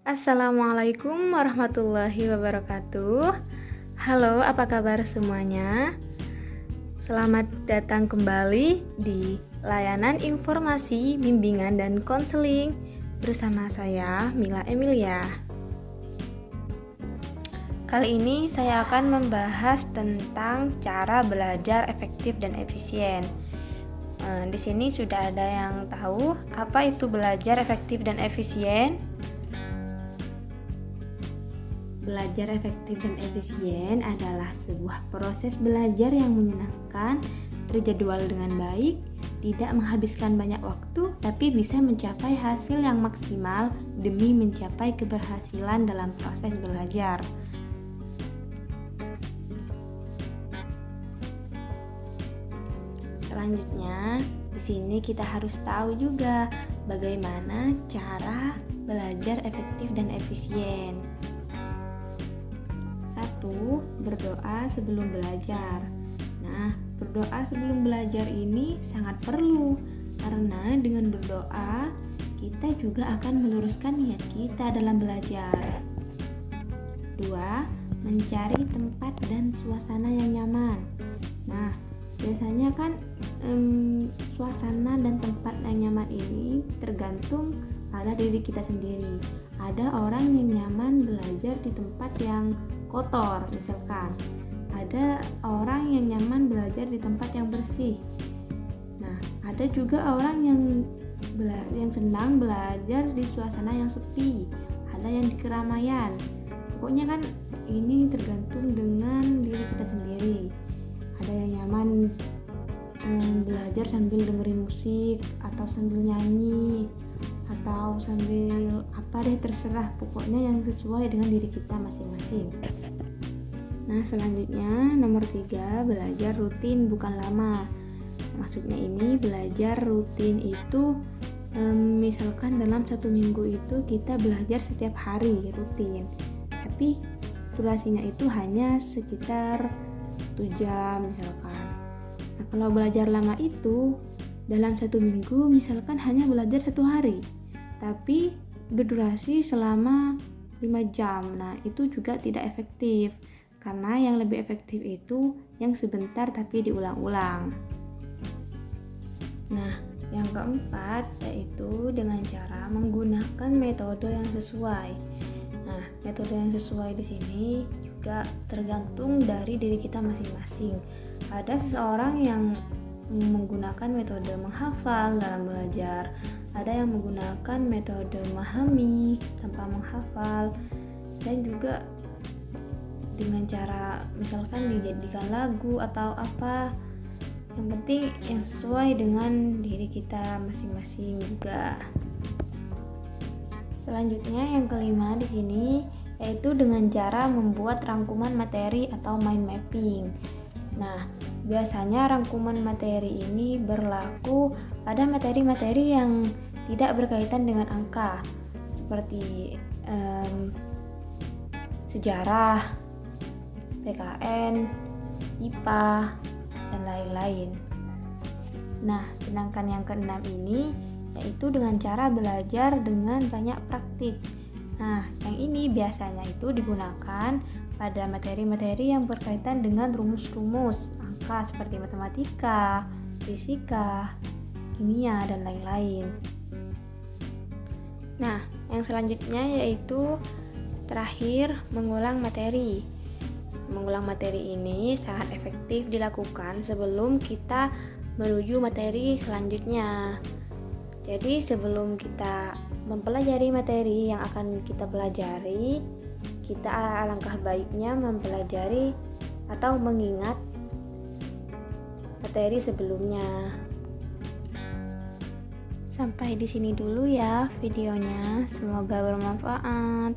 Assalamualaikum warahmatullahi wabarakatuh. Halo, apa kabar semuanya? Selamat datang kembali di layanan informasi, bimbingan, dan konseling bersama saya, Mila Emilia. Kali ini saya akan membahas tentang cara belajar efektif dan efisien. Di sini sudah ada yang tahu apa itu belajar efektif dan efisien? Belajar efektif dan efisien adalah sebuah proses belajar yang menyenangkan, terjadwal dengan baik, tidak menghabiskan banyak waktu, tapi bisa mencapai hasil yang maksimal demi mencapai keberhasilan dalam proses belajar. Selanjutnya, di sini kita harus tahu juga bagaimana cara belajar efektif dan efisien. 1. Berdoa sebelum belajar. Nah, berdoa sebelum belajar ini sangat perlu karena dengan berdoa kita juga akan meluruskan niat kita dalam belajar. 2. Mencari tempat dan suasana yang nyaman. Nah, biasanya kan suasana dan tempat yang nyaman ini tergantung pada diri kita sendiri. Ada orang yang nyaman belajar di tempat yang kotor, misalkan. Ada orang yang nyaman belajar di tempat yang bersih. Nah, ada juga orang yang senang belajar di suasana yang sepi. Ada yang di keramaian. Pokoknya kan ini tergantung dengan diri kita sendiri. Ada yang nyaman belajar sambil dengerin musik atau sambil nyanyi atau sambil apa deh, terserah, pokoknya yang sesuai dengan diri kita masing-masing. Nah, selanjutnya nomor 3, belajar rutin bukan lama. Maksudnya ini belajar rutin itu misalkan dalam 1 minggu itu kita belajar setiap hari rutin, tapi durasinya itu hanya sekitar 1 jam misalkan. Nah, kalau belajar lama itu dalam 1 minggu misalkan hanya belajar 1 hari, tapi berdurasi selama 5 jam. Nah, itu juga tidak efektif, karena yang lebih efektif itu yang sebentar tapi diulang-ulang. Nah, yang keempat yaitu dengan cara menggunakan metode yang sesuai. Nah, metode yang sesuai di sini juga tergantung dari diri kita masing-masing. Ada seseorang yang menggunakan metode menghafal dalam belajar, ada yang menggunakan metode memahami tanpa menghafal, dan juga dengan cara misalkan dijadikan lagu atau apa. Yang penting yang sesuai dengan diri kita masing-masing juga. Selanjutnya yang kelima di sini yaitu dengan cara membuat rangkuman materi atau mind mapping. Nah, biasanya rangkuman materi ini berlaku pada materi-materi yang tidak berkaitan dengan angka, seperti sejarah, PKN, IPA, dan lain-lain. Nah, sedangkan yang keenam ini yaitu dengan cara belajar dengan banyak praktik. Nah, yang ini biasanya itu digunakan pada materi-materi yang berkaitan dengan rumus-rumus angka seperti matematika, fisika, kimia, dan lain-lain. Nah, yang selanjutnya yaitu terakhir mengulang materi. Mengulang materi ini sangat efektif dilakukan sebelum kita menuju materi selanjutnya. Jadi sebelum kita mempelajari materi yang akan kita pelajari, kita alangkah baiknya mempelajari atau mengingat materi sebelumnya. Sampai di sini dulu ya videonya, semoga bermanfaat.